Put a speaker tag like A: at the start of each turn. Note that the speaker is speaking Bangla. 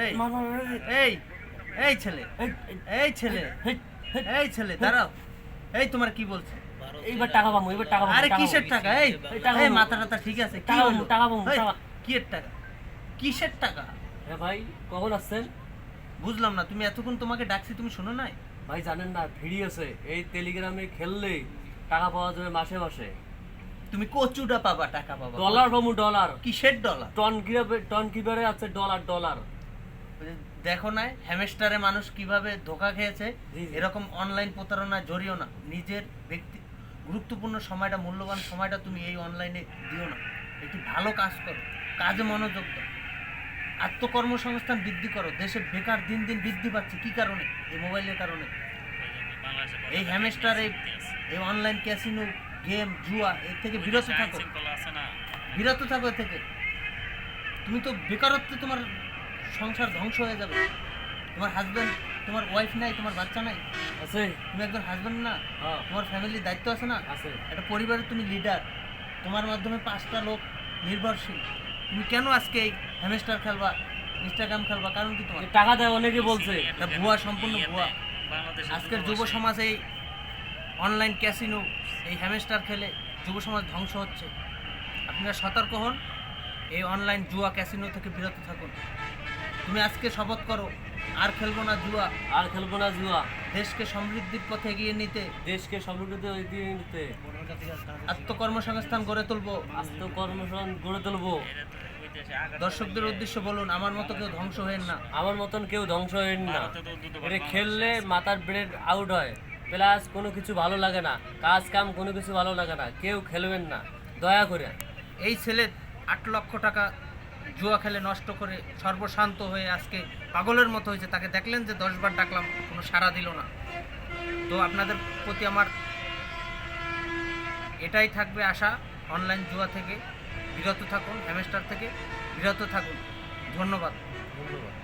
A: এই এই এই ছেলে, এই ছেলে, এই ছেলে দাঁড়াও। এই তোমার কি বলছে?
B: এইবার টাকা পাবো, এইবার টাকা পাবো।
A: আরে কিসের টাকা? এই
B: টাকা
A: এই
B: পাবো।
A: মাথা টাথা ঠিক আছে? কি
B: টাকা পাবো,
A: হলো?
B: টাকা পাবো,
A: এই,
B: টাকা।
A: কিসের টাকা? কিসের টাকা?
B: হ্যাঁ ভাই, কখন আসছেন?
A: বুঝলাম না। তুমি এতক্ষণ তোমাকে ডাকছি, তুমি শোনো নাই?
B: ভাই জানেন না, ফ্রি আছে এই টেলিগ্রামে খেললে টাকা পাওয়া যাবে মাসে মাসে।
A: তুমি কচুটা পাবা, টাকা পাবা।
B: ডলার পাবো, ডলার।
A: কিসের ডলার?
B: টন কিভাবে আছে ডলার ডলার।
A: দেখো না হ্যামস্টারে মানুষ কিভাবে ধোকা খেয়েছে।
B: জি, জি।
A: এরকম অনলাইন প্রতারণা জড়িও না। নিজের ব্যক্তি গুরুত্বপূর্ণ সময়টা, মূল্যবান সময়টা তুমি এই অনলাইনে দিও না। একটু ভালো কাজ করো, কাজে মনোযোগ দাও, আত্মকর্মসংস্থান বৃদ্ধি করো। দেশে বেকার দিন দিন বৃদ্ধি পাচ্ছে। কি কারণে? এই মোবাইলের কারণে। এই হ্যামস্টার, এই অনলাইন ক্যাসিনো, গেম, জুয়া, এর থেকে বিরত থাকো, বিরত থাকো এর থেকে। তুমি তো বেকারত্বে তোমার সংসার ধ্বংস হয়ে যাবে। তোমার হাজবেন্ড, তোমার ওয়াইফ নাই, তোমার বাচ্চা নাই,
B: আছে।
A: তুমি একজন হাজবেন্ড না?
B: হ্যাঁ,
A: তোমার ফ্যামিলির দায়িত্ব আছে না?
B: আছে।
A: একটা পরিবারের তুমি লিডার। তোমার মাধ্যমে 5টা লোক নির্ভরশীল। তুমি কেন আজকে এই হ্যামস্টার খেলবা, ইনস্টাগ্রাম খেলবা? কারণ কি তোমার?
B: টাকা দেয় অনেকে বলছে।
A: এটা ভুয়া, সম্পূর্ণ ভুয়া। আজকের যুব সমাজ এই অনলাইন ক্যাসিনো, এই হ্যামস্টার খেলে যুব সমাজ ধ্বংস হচ্ছে। আপনারা সতর্ক হন, এই অনলাইন জুয়া ক্যাসিনো থেকে বিরত থাকুন। তুমি আজকে শপথ করো, আর খেলবো না জুয়া।
B: আর খেলবো না জুয়া।
A: দেশকে সমৃদ্ধির পথে এগিয়ে নিতে,
B: দেশকে সমৃদ্ধ এগিয়ে নিতে,
A: আত্মকর্মসংস্থান গড়ে তুলবো।
B: আত্মকর্মসংস্থান গড়ে তুলবো।
A: দর্শকদের উদ্দেশ্যে বলুন, আমার মতো কেউ ধ্বংস হবেন না।
B: আমার মতন কেউ ধ্বংস হয় না। এটা খেললে মাথার ব্রেন আউট হয়, প্লাস কোনো কিছু ভালো লাগে না, কাজ কাম কোনো কিছু ভালো লাগে না। কেউ খেলবেন না দয়া করে।
A: এই ছেলে 8 লক্ষ টাকা জুয়া খেলে নষ্ট করে সর্বশান্ত হয়ে আজকে পাগলের মতো হয়েছে। তাকে দেখলেন যে 10 বার ডাকলাম, কোনো সাড়া দিল না। তো আপনাদের প্রতি আমার এটাই থাকবে আশা, অনলাইন জুয়া থেকে বিরত থাকুন, হ্যামস্টার থেকে বিরত থাকুন। ধন্যবাদ।
B: ধন্যবাদ।